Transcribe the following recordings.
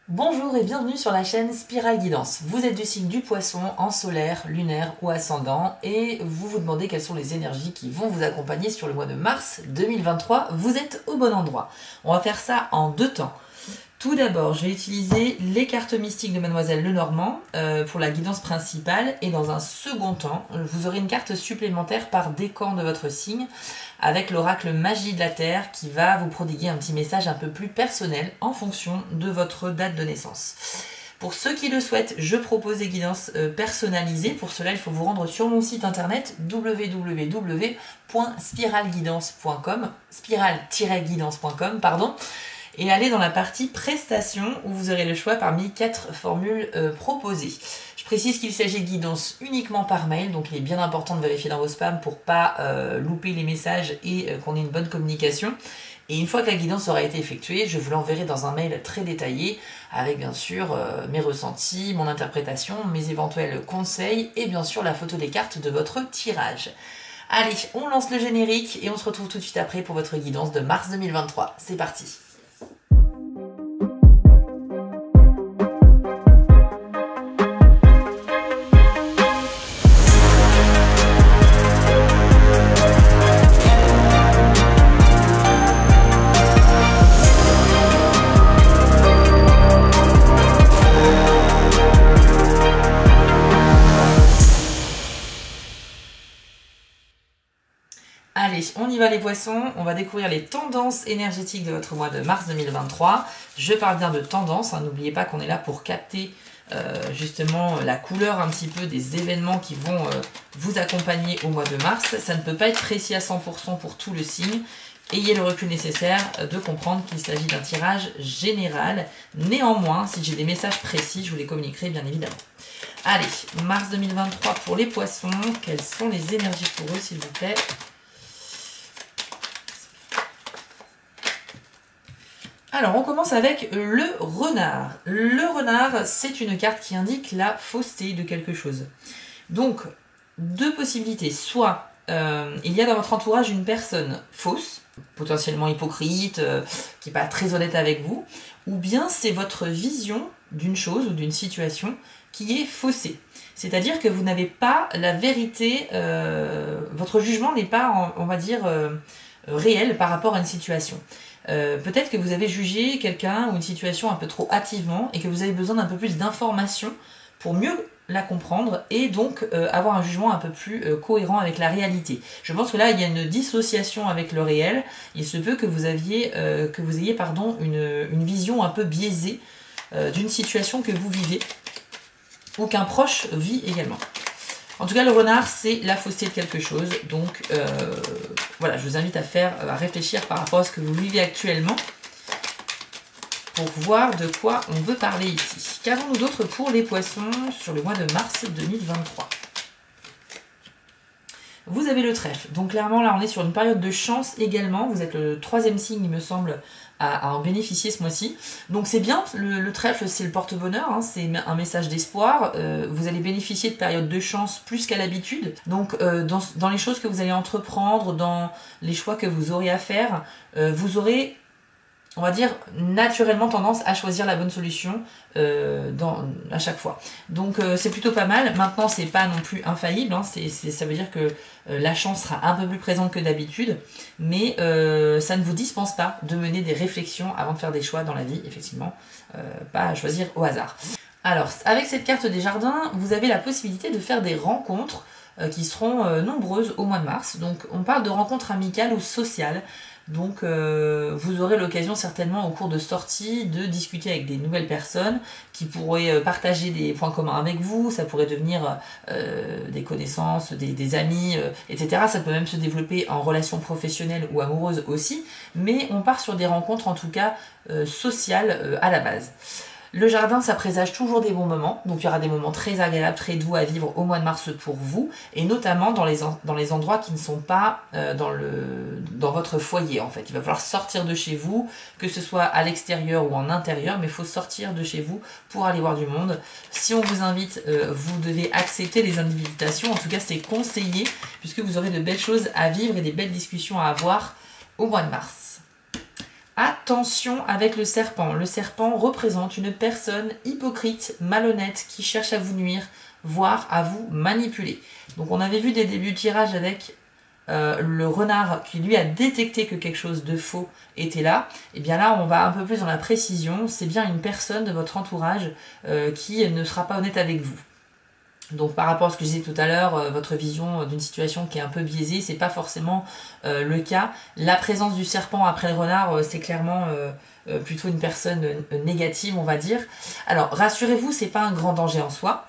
Bonjour et bienvenue sur la chaîne Spirale Guidance. Vous êtes du signe du poisson en solaire, lunaire ou ascendant et vous vous demandez quelles sont les énergies qui vont vous accompagner sur le mois de mars 2023. Vous êtes au bon endroit. On va faire ça en deux temps. Tout d'abord, je vais utiliser les cartes mystiques de Mademoiselle Lenormand pour la guidance principale et dans un second temps, vous aurez une carte supplémentaire par décan de votre signe avec l'oracle Magie de la Terre qui va vous prodiguer un petit message un peu plus personnel en fonction de votre date de naissance. Pour ceux qui le souhaitent, je propose des guidances personnalisées. Pour cela, il faut vous rendre sur mon site internet www.spiralguidance.com, spiral-guidance.com, pardon, et aller dans la partie prestations où vous aurez le choix parmi 4 formules proposées. Je précise qu'il s'agit de guidance uniquement par mail, donc il est bien important de vérifier dans vos spams pour pas louper les messages et qu'on ait une bonne communication. Et une fois que la guidance aura été effectuée, je vous l'enverrai dans un mail très détaillé avec bien sûr mes ressentis, mon interprétation, mes éventuels conseils et bien sûr la photo des cartes de votre tirage. Allez, on lance le générique et on se retrouve tout de suite après pour votre guidance de mars 2023. C'est parti! Allez, on y va les poissons, on va découvrir les tendances énergétiques de votre mois de mars 2023. Je parle bien de tendances, hein, n'oubliez pas qu'on est là pour capter justement la couleur un petit peu des événements qui vont vous accompagner au mois de mars. Ça ne peut pas être précis à 100% pour tout le signe. Ayez le recul nécessaire de comprendre qu'il s'agit d'un tirage général. Néanmoins, si j'ai des messages précis, je vous les communiquerai bien évidemment. Allez, mars 2023 pour les poissons, quelles sont les énergies pour eux s'il vous plaît ? Alors, on commence avec le renard. Le renard, c'est une carte qui indique la fausseté de quelque chose. Donc, deux possibilités. Soit il y a dans votre entourage une personne fausse, potentiellement hypocrite, qui n'est pas très honnête avec vous, ou bien c'est votre vision d'une chose ou d'une situation qui est faussée. C'est-à-dire que vous n'avez pas la vérité, votre jugement n'est pas, on va dire, réel par rapport à une situation. Peut-être que vous avez jugé quelqu'un ou une situation un peu trop hâtivement et que vous avez besoin d'un peu plus d'informations pour mieux la comprendre et donc avoir un jugement un peu plus cohérent avec la réalité. Je pense que là, il y a une dissociation avec le réel. Il se peut que vous ayez une vision un peu biaisée d'une situation que vous vivez ou qu'un proche vit également. En tout cas, le renard, c'est la fausseté de quelque chose. Donc, voilà, je vous invite à réfléchir par rapport à ce que vous vivez actuellement pour voir de quoi on veut parler ici. Qu'avons-nous d'autre pour les poissons sur le mois de mars 2023 ? Vous avez le trèfle. Donc, clairement, là, on est sur une période de chance également. Vous êtes le 3e signe, il me semble, à en bénéficier ce mois-ci. Donc c'est bien, le trèfle c'est le porte-bonheur, hein, c'est un message d'espoir, vous allez bénéficier de périodes de chance plus qu'à l'habitude, donc dans les choses que vous allez entreprendre, dans les choix que vous aurez à faire, vous aurez, on va dire, naturellement tendance à choisir la bonne solution à chaque fois. Donc c'est plutôt pas mal. Maintenant, c'est pas non plus infaillible, hein. Ça veut dire que la chance sera un peu plus présente que d'habitude, mais ça ne vous dispense pas de mener des réflexions avant de faire des choix dans la vie, effectivement, pas à choisir au hasard. Alors, avec cette carte des jardins, vous avez la possibilité de faire des rencontres qui seront nombreuses au mois de mars. Donc, on parle de rencontres amicales ou sociales. Donc vous aurez l'occasion certainement au cours de sorties de discuter avec des nouvelles personnes qui pourraient partager des points communs avec vous, ça pourrait devenir des connaissances, des amis, etc. Ça peut même se développer en relation professionnelle ou amoureuse aussi, mais on part sur des rencontres en tout cas sociales à la base. Le jardin, ça présage toujours des bons moments, donc il y aura des moments très agréables, très doux à vivre au mois de mars pour vous, et notamment dans les endroits qui ne sont pas dans votre foyer en fait. Il va falloir sortir de chez vous, que ce soit à l'extérieur ou en intérieur, mais il faut sortir de chez vous pour aller voir du monde. Si on vous invite, vous devez accepter les invitations, en tout cas c'est conseillé, puisque vous aurez de belles choses à vivre et des belles discussions à avoir au mois de mars. Attention avec le serpent. Le serpent représente une personne hypocrite, malhonnête, qui cherche à vous nuire, voire à vous manipuler. Donc on avait vu dès le début du tirage avec le renard qui lui a détecté que quelque chose de faux était là. Et bien là on va un peu plus dans la précision. C'est bien une personne de votre entourage qui ne sera pas honnête avec vous. Donc par rapport à ce que je disais tout à l'heure, votre vision d'une situation qui est un peu biaisée, c'est pas forcément le cas. La présence du serpent après le renard, c'est clairement plutôt une personne négative, on va dire. Alors rassurez-vous, c'est pas un grand danger en soi.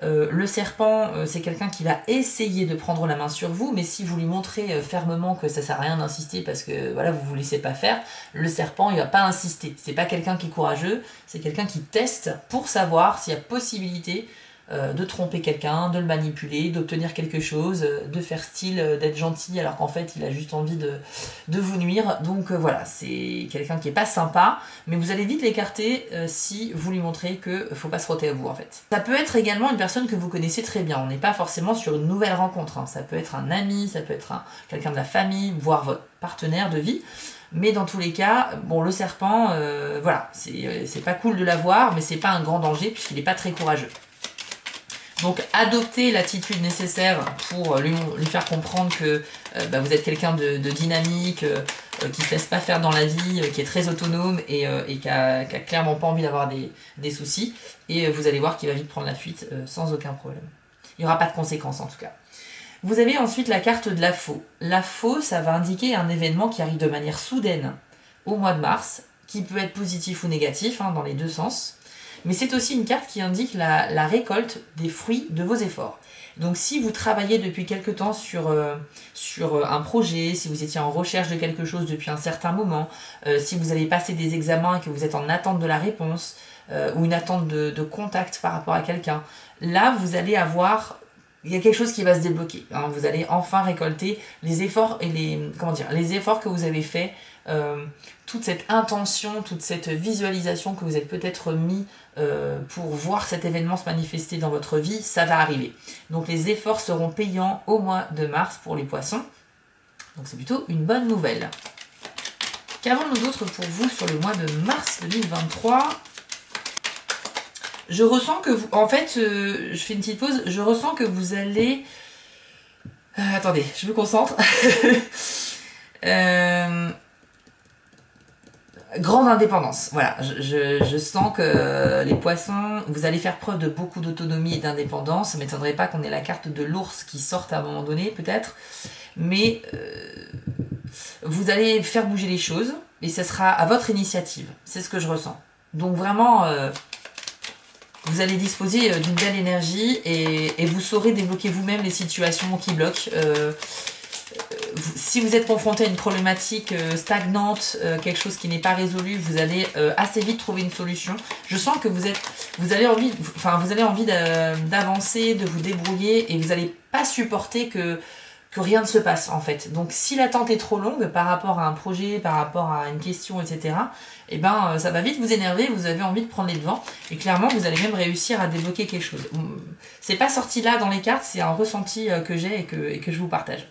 Le serpent, c'est quelqu'un qui va essayer de prendre la main sur vous, mais si vous lui montrez fermement que ça sert à rien d'insister parce que voilà, vous vous laissez pas faire, le serpent il va pas insister. C'est pas quelqu'un qui est courageux, c'est quelqu'un qui teste pour savoir s'il y a possibilité de tromper quelqu'un, de le manipuler, d'obtenir quelque chose, de faire style d'être gentil alors qu'en fait il a juste envie de vous nuire. Donc voilà, c'est quelqu'un qui est pas sympa, mais vous allez vite l'écarter si vous lui montrez que faut pas se frotter à vous en fait. Ça peut être également une personne que vous connaissez très bien, on n'est pas forcément sur une nouvelle rencontre, hein. Ça peut être un ami, ça peut être quelqu'un de la famille, voire votre partenaire de vie. Mais dans tous les cas, bon, le serpent, voilà, c'est pas cool de l'avoir, mais c'est pas un grand danger puisqu'il n'est pas très courageux. Donc adoptez l'attitude nécessaire pour lui faire comprendre que vous êtes quelqu'un de dynamique, qui ne se laisse pas faire dans la vie, qui est très autonome et qui a clairement pas envie d'avoir des soucis. Et vous allez voir qu'il va vite prendre la fuite sans aucun problème. Il n'y aura pas de conséquences en tout cas. Vous avez ensuite la carte de la faux. La faux, ça va indiquer un événement qui arrive de manière soudaine au mois de mars, qui peut être positif ou négatif, hein, dans les deux sens. Mais c'est aussi une carte qui indique la récolte des fruits de vos efforts. Donc si vous travaillez depuis quelque temps sur un projet, si vous étiez en recherche de quelque chose depuis un certain moment, si vous avez passé des examens et que vous êtes en attente de la réponse, ou une attente de contact par rapport à quelqu'un, là vous allez avoir... Il y a quelque chose qui va se débloquer. Hein. Vous allez enfin récolter les efforts et les efforts que vous avez faits, toute cette intention, toute cette visualisation que vous êtes peut-être mis pour voir cet événement se manifester dans votre vie, ça va arriver. Donc les efforts seront payants au mois de mars pour les poissons. Donc c'est plutôt une bonne nouvelle. Qu'avons-nous d'autre pour vous sur le mois de mars 2023 ? Je ressens que vous... En fait, je fais une petite pause. Je ressens que vous allez... attendez, je me concentre. Grande indépendance. Voilà, je sens que les poissons, vous allez faire preuve de beaucoup d'autonomie et d'indépendance. Ça ne m'étonnerait pas qu'on ait la carte de l'ours qui sorte à un moment donné, peut-être. Mais vous allez faire bouger les choses et ça sera à votre initiative. C'est ce que je ressens. Donc vraiment... vous allez disposer d'une belle énergie et vous saurez débloquer vous-même les situations qui bloquent. Si vous êtes confronté à une problématique stagnante, quelque chose qui n'est pas résolu, vous allez assez vite trouver une solution. Je sens que vous avez envie d'avancer, de vous débrouiller et vous n'allez pas supporter que rien ne se passe en fait. Donc si l'attente est trop longue par rapport à un projet, par rapport à une question, etc., eh ben ça va vite vous énerver, vous avez envie de prendre les devants et clairement vous allez même réussir à débloquer quelque chose. C'est pas sorti là dans les cartes, c'est un ressenti que j'ai et que je vous partage.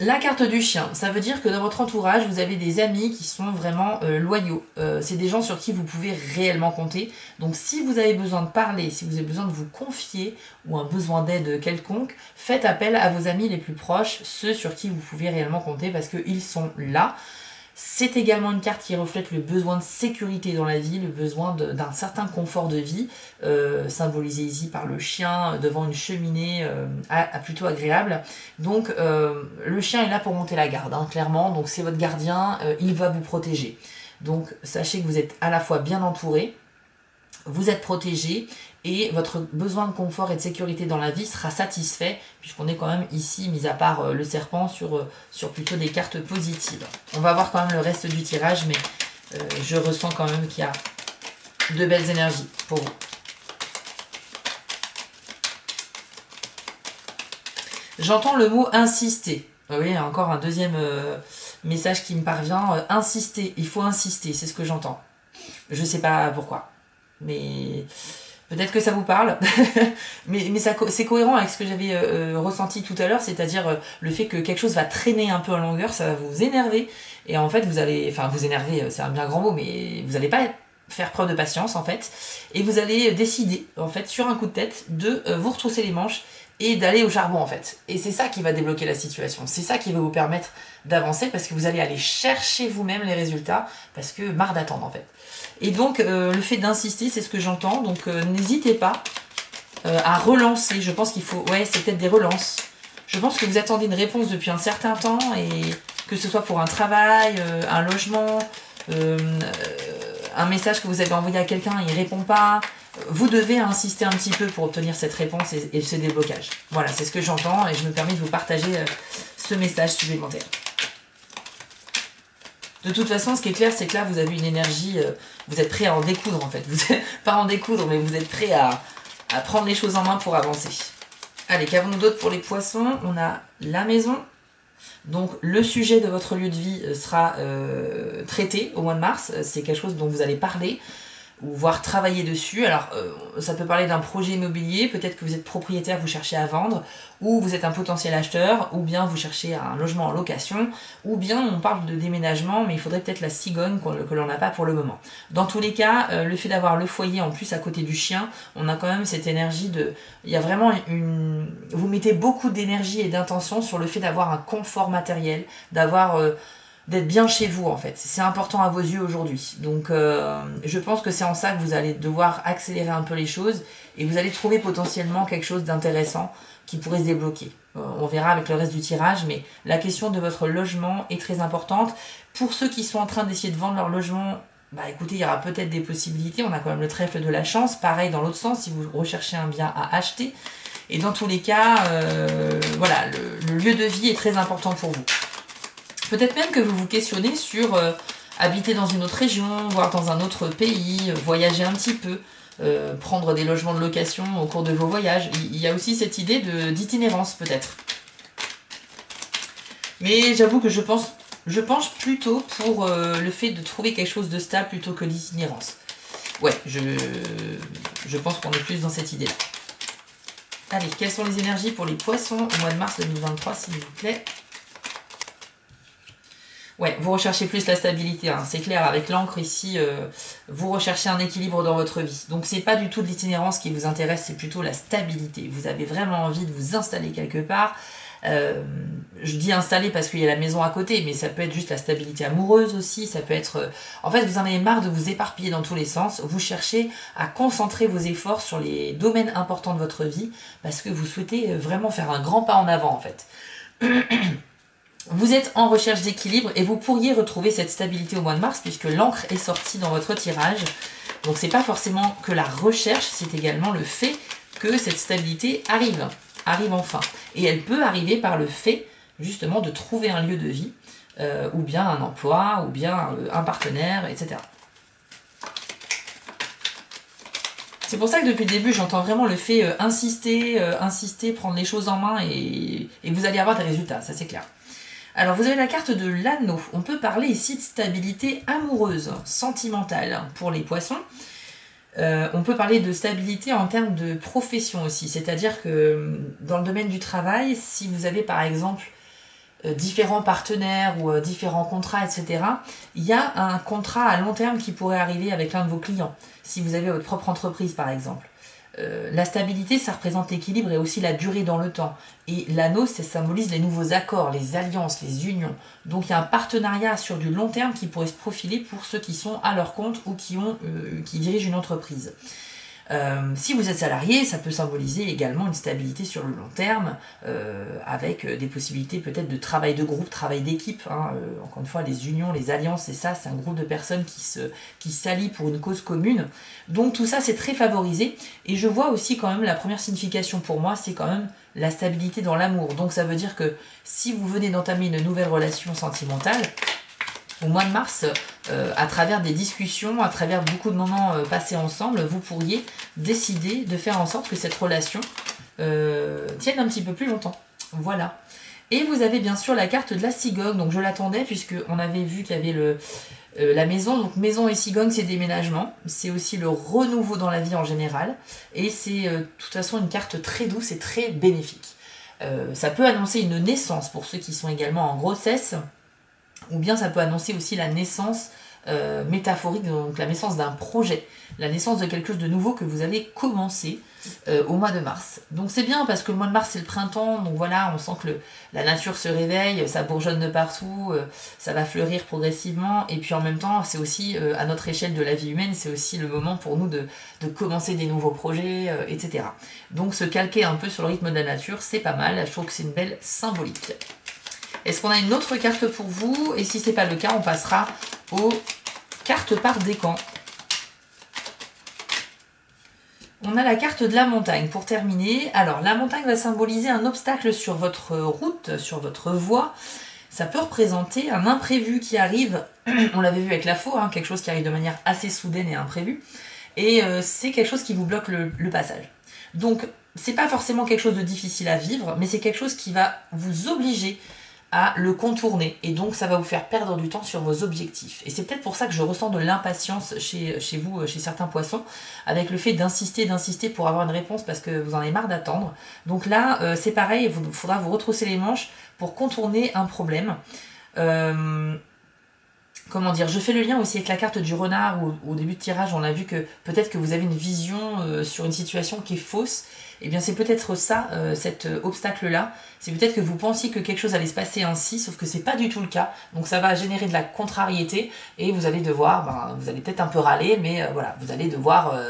La carte du chien, ça veut dire que dans votre entourage, vous avez des amis qui sont vraiment loyaux. C'est des gens sur qui vous pouvez réellement compter. Donc si vous avez besoin de parler, si vous avez besoin de vous confier ou un besoin d'aide quelconque, faites appel à vos amis les plus proches, ceux sur qui vous pouvez réellement compter parce qu'ils sont là. C'est également une carte qui reflète le besoin de sécurité dans la vie, le besoin d'un certain confort de vie, symbolisé ici par le chien devant une cheminée plutôt agréable. Donc le chien est là pour monter la garde, hein, clairement, donc c'est votre gardien, il va vous protéger. Donc sachez que vous êtes à la fois bien entouré, vous êtes protégé et votre besoin de confort et de sécurité dans la vie sera satisfait puisqu'on est quand même ici, mis à part le serpent, sur plutôt des cartes positives. On va voir quand même le reste du tirage, mais je ressens quand même qu'il y a de belles énergies pour vous. J'entends le mot insister. Oui, encore un deuxième message qui me parvient. Insister, il faut insister, c'est ce que j'entends. Je sais pas pourquoi. Mais Peut-être que ça vous parle, mais c'est cohérent avec ce que j'avais ressenti tout à l'heure, c'est-à-dire le fait que quelque chose va traîner un peu en longueur, ça va vous énerver, et en fait vous allez, enfin vous énerver, c'est un bien grand mot, mais vous n'allez pas faire preuve de patience en fait, et vous allez décider en fait sur un coup de tête de vous retrousser les manches et d'aller au charbon en fait. Et c'est ça qui va débloquer la situation, c'est ça qui va vous permettre d'avancer parce que vous allez aller chercher vous-même les résultats parce que marre d'attendre en fait. Et donc le fait d'insister, c'est ce que j'entends, donc n'hésitez pas à relancer, je pense qu'il faut, ouais c'est peut-être des relances. Je pense que vous attendez une réponse depuis un certain temps et que ce soit pour un travail, un logement, un message que vous avez envoyé à quelqu'un, il répond pas. Vous devez insister un petit peu pour obtenir cette réponse et ce déblocage. Voilà, c'est ce que j'entends et je me permets de vous partager ce message supplémentaire. De toute façon, ce qui est clair, c'est que là, vous avez une énergie, vous êtes prêt à en découdre en fait. Vous êtes, pas en découdre, mais vous êtes prêt à prendre les choses en main pour avancer. Allez, qu'avons-nous d'autre pour les poissons? On a la maison. Donc le sujet de votre lieu de vie sera traité au mois de mars. C'est quelque chose dont vous allez parler ou voire travailler dessus. Alors ça peut parler d'un projet immobilier, peut-être que vous êtes propriétaire, vous cherchez à vendre, ou vous êtes un potentiel acheteur, ou bien vous cherchez un logement en location, ou bien on parle de déménagement, mais il faudrait peut-être la cigogne que l'on n'a pas pour le moment. Dans tous les cas, le fait d'avoir le foyer en plus à côté du chien, on a quand même cette énergie de... Il y a vraiment une... Vous mettez beaucoup d'énergie et d'intention sur le fait d'avoir un confort matériel, d'avoir... d'être bien chez vous en fait. C'est important à vos yeux aujourd'hui. Donc je pense que c'est en ça que vous allez devoir accélérer un peu les choses et vous allez trouver potentiellement quelque chose d'intéressant qui pourrait se débloquer. On verra avec le reste du tirage, mais la question de votre logement est très importante. Pour ceux qui sont en train d'essayer de vendre leur logement, bah écoutez, il y aura peut-être des possibilités. On a quand même le trèfle de la chance. Pareil dans l'autre sens, si vous recherchez un bien à acheter. Et dans tous les cas, voilà, le lieu de vie est très important pour vous. Peut-être même que vous vous questionnez sur habiter dans une autre région, voire dans un autre pays, voyager un petit peu, prendre des logements de location au cours de vos voyages. Il y a aussi cette idée d'itinérance peut-être. Mais j'avoue que je penche plutôt pour le fait de trouver quelque chose de stable plutôt que l'itinérance. Ouais, je pense qu'on est plus dans cette idée-là. Allez, quelles sont les énergies pour les poissons au mois de mars 2023, s'il vous plaît? Ouais, vous recherchez plus la stabilité, hein. C'est clair, avec l'encre ici, vous recherchez un équilibre dans votre vie. Donc c'est pas du tout de l'itinérance qui vous intéresse, c'est plutôt la stabilité. Vous avez vraiment envie de vous installer quelque part. Je dis installer parce qu'il y a la maison à côté, mais ça peut être juste la stabilité amoureuse aussi, ça peut être... En fait, vous en avez marre de vous éparpiller dans tous les sens, vous cherchez à concentrer vos efforts sur les domaines importants de votre vie, parce que vous souhaitez vraiment faire un grand pas en avant en fait. Vous êtes en recherche d'équilibre et vous pourriez retrouver cette stabilité au mois de mars puisque l'encre est sortie dans votre tirage. Donc c'est pas forcément que la recherche, c'est également le fait que cette stabilité arrive enfin. Et elle peut arriver par le fait justement de trouver un lieu de vie, ou bien un emploi, ou bien un partenaire, etc. C'est pour ça que depuis le début, j'entends vraiment le fait insister, prendre les choses en main et vous allez avoir des résultats, ça c'est clair. Alors vous avez la carte de l'anneau. On peut parler ici de stabilité amoureuse, sentimentale pour les poissons. On peut parler de stabilité en termes de profession aussi. C'est-à-dire que dans le domaine du travail, si vous avez par exemple différents partenaires ou différents contrats, etc., il y a un contrat à long terme qui pourrait arriver avec l'un de vos clients. Si vous avez votre propre entreprise par exemple. La stabilité, ça représente l'équilibre et aussi la durée dans le temps. Et l'anneau, ça symbolise les nouveaux accords, les alliances, les unions. Donc il y a un partenariat sur du long terme qui pourrait se profiler pour ceux qui sont à leur compte ou qui dirigent une entreprise. Si vous êtes salarié, ça peut symboliser également une stabilité sur le long terme, avec des possibilités peut-être de travail de groupe, travail d'équipe. Hein. Encore une fois, les unions, les alliances, c'est ça, c'est un groupe de personnes qui s'allient pour une cause commune. Donc tout ça, c'est très favorisé. Et je vois aussi quand même la première signification pour moi, c'est quand même la stabilité dans l'amour. Donc ça veut dire que si vous venez d'entamer une nouvelle relation sentimentale, au mois de mars, à travers des discussions, à travers beaucoup de moments passés ensemble, vous pourriez décider de faire en sorte que cette relation tienne un petit peu plus longtemps. Voilà. Et vous avez bien sûr la carte de la cigogne, donc je l'attendais puisqu'on avait vu qu'il y avait La maison, donc maison et cigogne, c'est déménagement, c'est aussi le renouveau dans la vie en général, et c'est de toute façon une carte très douce et très bénéfique. Ça peut annoncer une naissance pour ceux qui sont également en grossesse, ou bien ça peut annoncer aussi la naissance métaphorique, donc la naissance d'un projet, la naissance de quelque chose de nouveau que vous allez commencer au mois de mars. Donc c'est bien parce que le mois de mars c'est le printemps, donc voilà, on sent que la nature se réveille, ça bourgeonne de partout, ça va fleurir progressivement, et puis en même temps c'est aussi à notre échelle de la vie humaine, c'est aussi le moment pour nous de commencer des nouveaux projets, etc. Donc se calquer un peu sur le rythme de la nature, c'est pas mal, je trouve que c'est une belle symbolique. Est-ce qu'on a une autre carte pour vous? Et si c'est pas le cas, on passera aux cartes par décan. On a la carte de la montagne pour terminer. Alors, la montagne va symboliser un obstacle sur votre route, sur votre voie. Ça peut représenter un imprévu qui arrive. On l'avait vu avec la faux, hein, quelque chose qui arrive de manière assez soudaine et imprévue. Et c'est quelque chose qui vous bloque le passage. Donc, c'est pas forcément quelque chose de difficile à vivre, mais c'est quelque chose qui va vous obliger à le contourner, et donc ça va vous faire perdre du temps sur vos objectifs. Et c'est peut-être pour ça que je ressens de l'impatience chez vous, chez certains poissons, avec le fait d'insister pour avoir une réponse parce que vous en avez marre d'attendre. Donc là, c'est pareil, il faudra vous retrousser les manches pour contourner un problème. Comment dire, je fais le lien aussi avec la carte du renard, où au début de tirage, on a vu que peut-être que vous avez une vision sur une situation qui est fausse. Et bien c'est peut-être ça, cet obstacle-là. C'est peut-être que vous pensiez que quelque chose allait se passer ainsi, sauf que c'est pas du tout le cas. Donc ça va générer de la contrariété, et vous allez devoir, vous allez peut-être un peu râler, mais voilà, vous allez devoir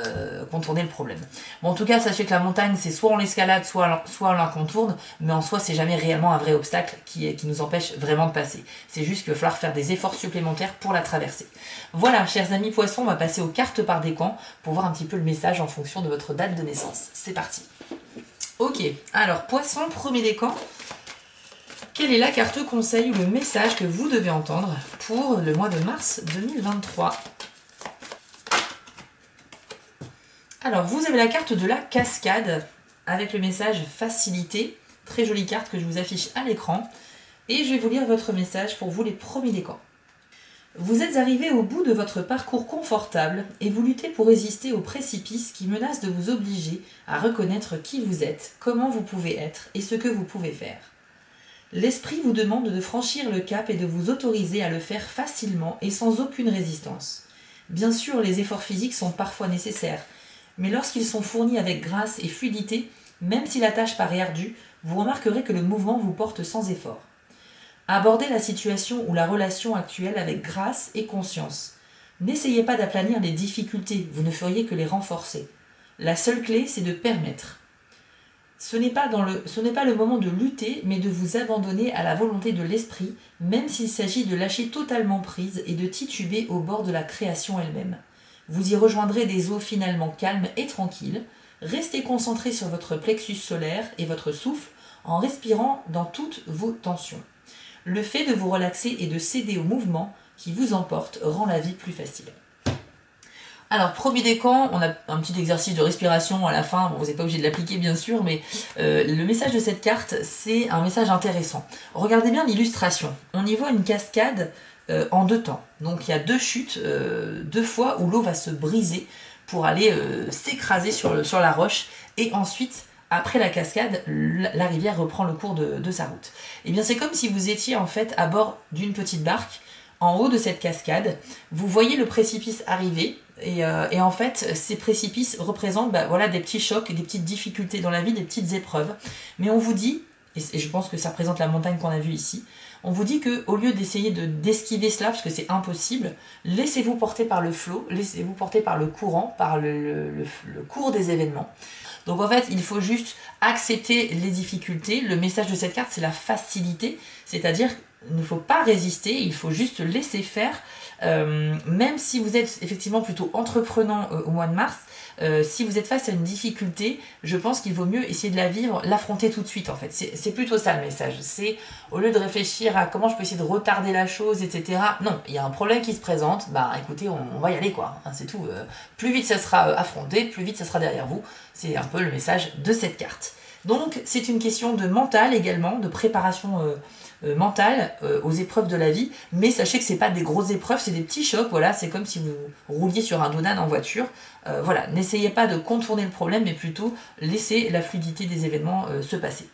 contourner le problème. Bon, en tout cas, sachez que la montagne, c'est soit on l'escalade, soit on la contourne, mais en soi, c'est jamais réellement un vrai obstacle qui nous empêche vraiment de passer. C'est juste qu'il va falloir faire des efforts supplémentaires pour la traverser. Voilà, chers amis poissons, on va passer aux cartes par décan pour voir un petit peu le message en fonction de votre date de naissance. C'est parti. Ok, alors poisson, premier décan. Quelle est la carte conseil ou le message que vous devez entendre pour le mois de mars 2023? Alors, vous avez la carte de la cascade avec le message facilité. Très jolie carte que je vous affiche à l'écran. Et je vais vous lire votre message pour vous les premiers décans. Vous êtes arrivé au bout de votre parcours confortable et vous luttez pour résister aux précipices qui menacent de vous obliger à reconnaître qui vous êtes, comment vous pouvez être et ce que vous pouvez faire. L'esprit vous demande de franchir le cap et de vous autoriser à le faire facilement et sans aucune résistance. Bien sûr, les efforts physiques sont parfois nécessaires, mais lorsqu'ils sont fournis avec grâce et fluidité, même si la tâche paraît ardue, vous remarquerez que le mouvement vous porte sans effort. Abordez la situation ou la relation actuelle avec grâce et conscience. N'essayez pas d'aplanir les difficultés, vous ne feriez que les renforcer. La seule clé, c'est de permettre. Ce n'est pas le moment de lutter, mais de vous abandonner à la volonté de l'esprit, même s'il s'agit de lâcher totalement prise et de tituber au bord de la création elle-même. Vous y rejoindrez des eaux finalement calmes et tranquilles. Restez concentré sur votre plexus solaire et votre souffle en respirant dans toutes vos tensions. Le fait de vous relaxer et de céder au mouvement qui vous emporte rend la vie plus facile. Alors, premier décan, on a un petit exercice de respiration à la fin. Bon, vous n'êtes pas obligé de l'appliquer, bien sûr, mais le message de cette carte, c'est un message intéressant. Regardez bien l'illustration. On y voit une cascade en deux temps. Donc, il y a deux chutes, deux fois où l'eau va se briser pour aller s'écraser sur la roche. Et ensuite, après la cascade, la rivière reprend le cours de sa route. Et bien, c'est comme si vous étiez en fait à bord d'une petite barque, en haut de cette cascade. Vous voyez le précipice arriver, et en fait, ces précipices représentent voilà, des petits chocs, des petites difficultés dans la vie, des petites épreuves. Mais on vous dit, et je pense que ça représente la montagne qu'on a vue ici, on vous dit qu'au lieu d'essayer d'esquiver cela, parce que c'est impossible, laissez-vous porter par le flot, laissez-vous porter par le courant, par le cours des événements. Donc en fait, il faut juste accepter les difficultés. Le message de cette carte, c'est la facilité, c'est-à-dire qu'il ne faut pas résister, il faut juste laisser faire. Même si vous êtes effectivement plutôt entreprenant au mois de mars, si vous êtes face à une difficulté, je pense qu'il vaut mieux essayer de la vivre, l'affronter tout de suite en fait. C'est plutôt ça le message. C'est au lieu de réfléchir à comment je peux essayer de retarder la chose, etc. Non, il y a un problème qui se présente, écoutez, on va y aller quoi, hein, c'est tout. Plus vite ça sera affronté, plus vite ça sera derrière vous. C'est un peu le message de cette carte. Donc c'est une question de mental également, de préparation mentale aux épreuves de la vie, mais sachez que c'est pas des grosses épreuves, c'est des petits chocs, voilà, c'est comme si vous rouliez sur un dos-d'âne en voiture. Voilà, n'essayez pas de contourner le problème, mais plutôt laissez la fluidité des événements se passer.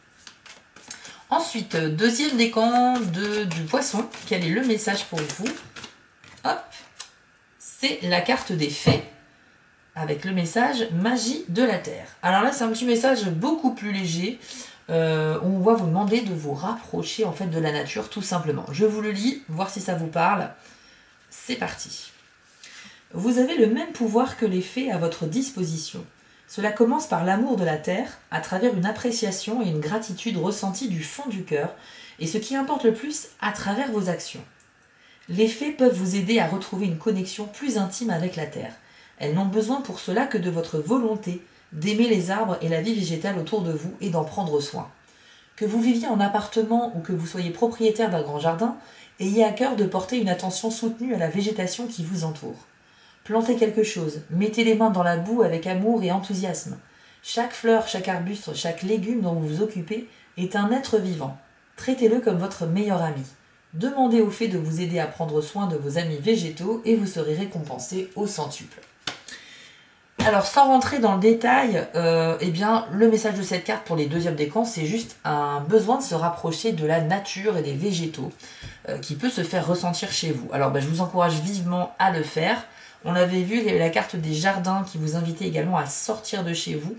Ensuite, deuxième décan du poisson, quel est le message pour vous? Hop, c'est la carte des fées, avec le message magie de la terre. Alors là, c'est un petit message beaucoup plus léger. On va vous demander de vous rapprocher en fait de la nature tout simplement. Je vous le lis, voir si ça vous parle. C'est parti. Vous avez le même pouvoir que les fées à votre disposition. Cela commence par l'amour de la terre, à travers une appréciation et une gratitude ressentie du fond du cœur, et ce qui importe le plus, à travers vos actions. Les fées peuvent vous aider à retrouver une connexion plus intime avec la terre. Elles n'ont besoin pour cela que de votre volonté, d'aimer les arbres et la vie végétale autour de vous et d'en prendre soin. Que vous viviez en appartement ou que vous soyez propriétaire d'un grand jardin, ayez à cœur de porter une attention soutenue à la végétation qui vous entoure. Plantez quelque chose, mettez les mains dans la boue avec amour et enthousiasme. Chaque fleur, chaque arbuste, chaque légume dont vous vous occupez est un être vivant. Traitez-le comme votre meilleur ami. Demandez aux fées de vous aider à prendre soin de vos amis végétaux et vous serez récompensé au centuple. Alors sans rentrer dans le détail, eh bien, le message de cette carte pour les deuxièmes décans, c'est juste un besoin de se rapprocher de la nature et des végétaux qui peut se faire ressentir chez vous. Alors je vous encourage vivement à le faire. On avait vu, il y avait la carte des jardins qui vous invitait également à sortir de chez vous.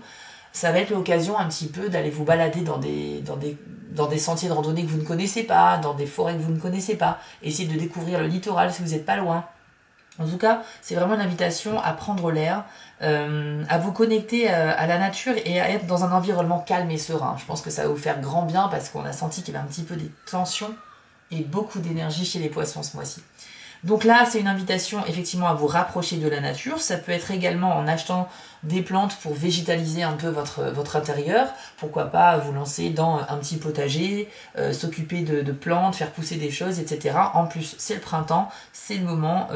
Ça va être l'occasion un petit peu d'aller vous balader dans des sentiers de randonnée que vous ne connaissez pas, dans des forêts que vous ne connaissez pas. Essayez de découvrir le littoral si vous n'êtes pas loin. En tout cas, c'est vraiment une invitation à prendre l'air, à vous connecter à la nature et à être dans un environnement calme et serein. Je pense que ça va vous faire grand bien parce qu'on a senti qu'il y avait un petit peu des tensions et beaucoup d'énergie chez les poissons ce mois-ci. Donc là, c'est une invitation effectivement à vous rapprocher de la nature. Ça peut être également en achetant des plantes pour végétaliser un peu votre intérieur. Pourquoi pas vous lancer dans un petit potager, s'occuper de plantes, faire pousser des choses, etc. En plus, c'est le printemps, c'est le moment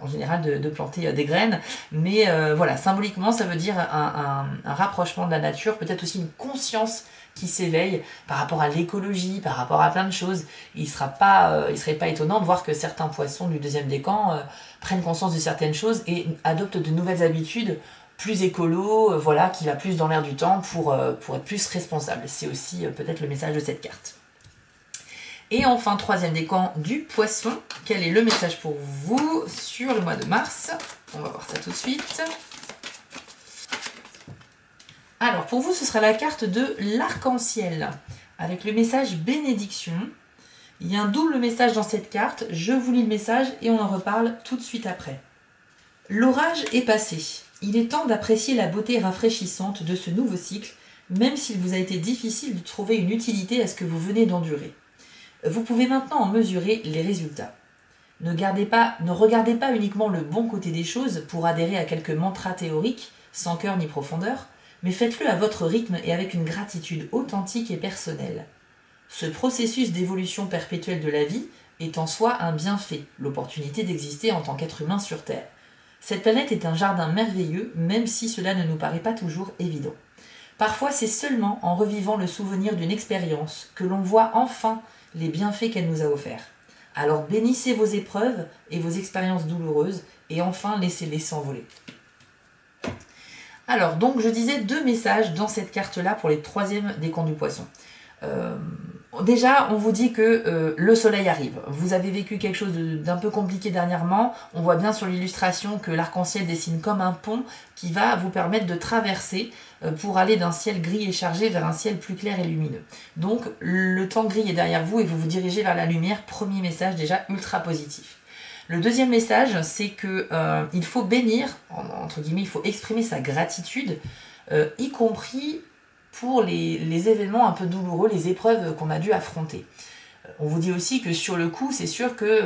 en général de planter des graines. Mais voilà, symboliquement, ça veut dire un rapprochement de la nature, peut-être aussi une conscience qui s'éveille par rapport à l'écologie, par rapport à plein de choses. Il serait pas étonnant de voir que certains poissons du deuxième décan prennent conscience de certaines choses et adoptent de nouvelles habitudes plus écolo, voilà, qui va plus dans l'air du temps pour être plus responsable. C'est aussi peut-être le message de cette carte. Et enfin, troisième décan du poisson. Quel est le message pour vous sur le mois de mars? On va voir ça tout de suite. Alors, pour vous, ce sera la carte de l'arc-en-ciel, avec le message bénédiction. Il y a un double message dans cette carte, je vous lis le message et on en reparle tout de suite après. L'orage est passé. Il est temps d'apprécier la beauté rafraîchissante de ce nouveau cycle, même s'il vous a été difficile de trouver une utilité à ce que vous venez d'endurer. Vous pouvez maintenant en mesurer les résultats. Ne regardez pas uniquement le bon côté des choses pour adhérer à quelques mantras théoriques, sans cœur ni profondeur, mais faites-le à votre rythme et avec une gratitude authentique et personnelle. Ce processus d'évolution perpétuelle de la vie est en soi un bienfait, l'opportunité d'exister en tant qu'être humain sur Terre. Cette planète est un jardin merveilleux, même si cela ne nous paraît pas toujours évident. Parfois, c'est seulement en revivant le souvenir d'une expérience que l'on voit enfin les bienfaits qu'elle nous a offerts. Alors bénissez vos épreuves et vos expériences douloureuses et enfin laissez-les s'envoler. Alors, donc, je disais 2 messages dans cette carte-là pour les troisièmes décans du poisson. Déjà, on vous dit que le soleil arrive. Vous avez vécu quelque chose d'un peu compliqué dernièrement. On voit bien sur l'illustration que l'arc-en-ciel dessine comme un pont qui va vous permettre de traverser pour aller d'un ciel gris et chargé vers un ciel plus clair et lumineux. Donc, le temps gris est derrière vous et vous vous dirigez vers la lumière. Premier message déjà ultra positif. Le deuxième message, c'est que il faut bénir, entre guillemets, il faut exprimer sa gratitude, y compris pour les événements un peu douloureux, les épreuves qu'on a dû affronter. On vous dit aussi que sur le coup, c'est sûr que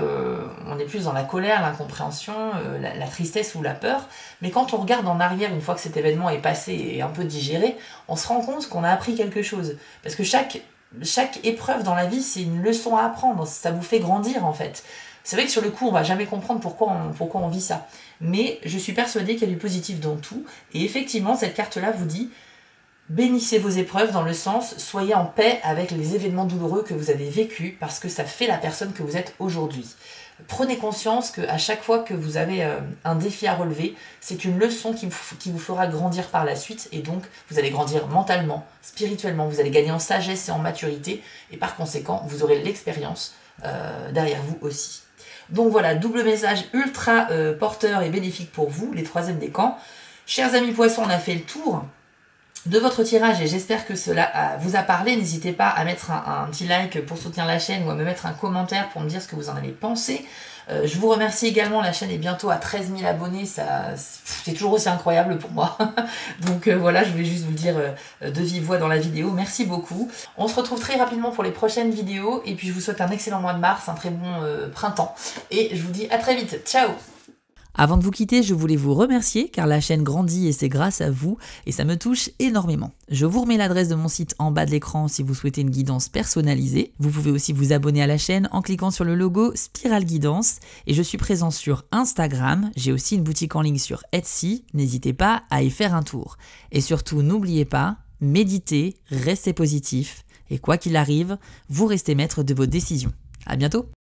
on est plus dans la colère, l'incompréhension, la tristesse ou la peur, mais quand on regarde en arrière, une fois que cet événement est passé et un peu digéré, on se rend compte qu'on a appris quelque chose. Parce que chaque épreuve dans la vie, c'est une leçon à apprendre, ça vous fait grandir en fait. C'est vrai que sur le coup, on va jamais comprendre pourquoi on vit ça. Mais je suis persuadée qu'il y a du positif dans tout. Et effectivement, cette carte-là vous dit, Bénissez vos épreuves dans le sens, soyez en paix avec les événements douloureux que vous avez vécus parce que ça fait la personne que vous êtes aujourd'hui. Prenez conscience qu'à chaque fois que vous avez un défi à relever, c'est une leçon qui vous fera grandir par la suite et donc vous allez grandir mentalement, spirituellement, vous allez gagner en sagesse et en maturité et par conséquent vous aurez l'expérience derrière vous aussi. Donc voilà, double message ultra porteur et bénéfique pour vous, les troisièmes décans. Chers amis poissons, on a fait le tour de votre tirage et j'espère que cela vous a parlé. N'hésitez pas à mettre un petit like pour soutenir la chaîne ou à me mettre un commentaire pour me dire ce que vous en avez pensé. Je vous remercie également, la chaîne est bientôt à 13 000 abonnés, c'est toujours aussi incroyable pour moi. Donc voilà, je voulais juste vous le dire de vive voix dans la vidéo, merci beaucoup. On se retrouve très rapidement pour les prochaines vidéos et puis je vous souhaite un excellent mois de mars, un très bon printemps et je vous dis à très vite, ciao! Avant de vous quitter, je voulais vous remercier car la chaîne grandit et c'est grâce à vous et ça me touche énormément. Je vous remets l'adresse de mon site en bas de l'écran si vous souhaitez une guidance personnalisée. Vous pouvez aussi vous abonner à la chaîne en cliquant sur le logo Spiral Guidance et je suis présent sur Instagram. J'ai aussi une boutique en ligne sur Etsy, n'hésitez pas à y faire un tour. Et surtout, n'oubliez pas, méditez, restez positif et quoi qu'il arrive, vous restez maître de vos décisions. À bientôt!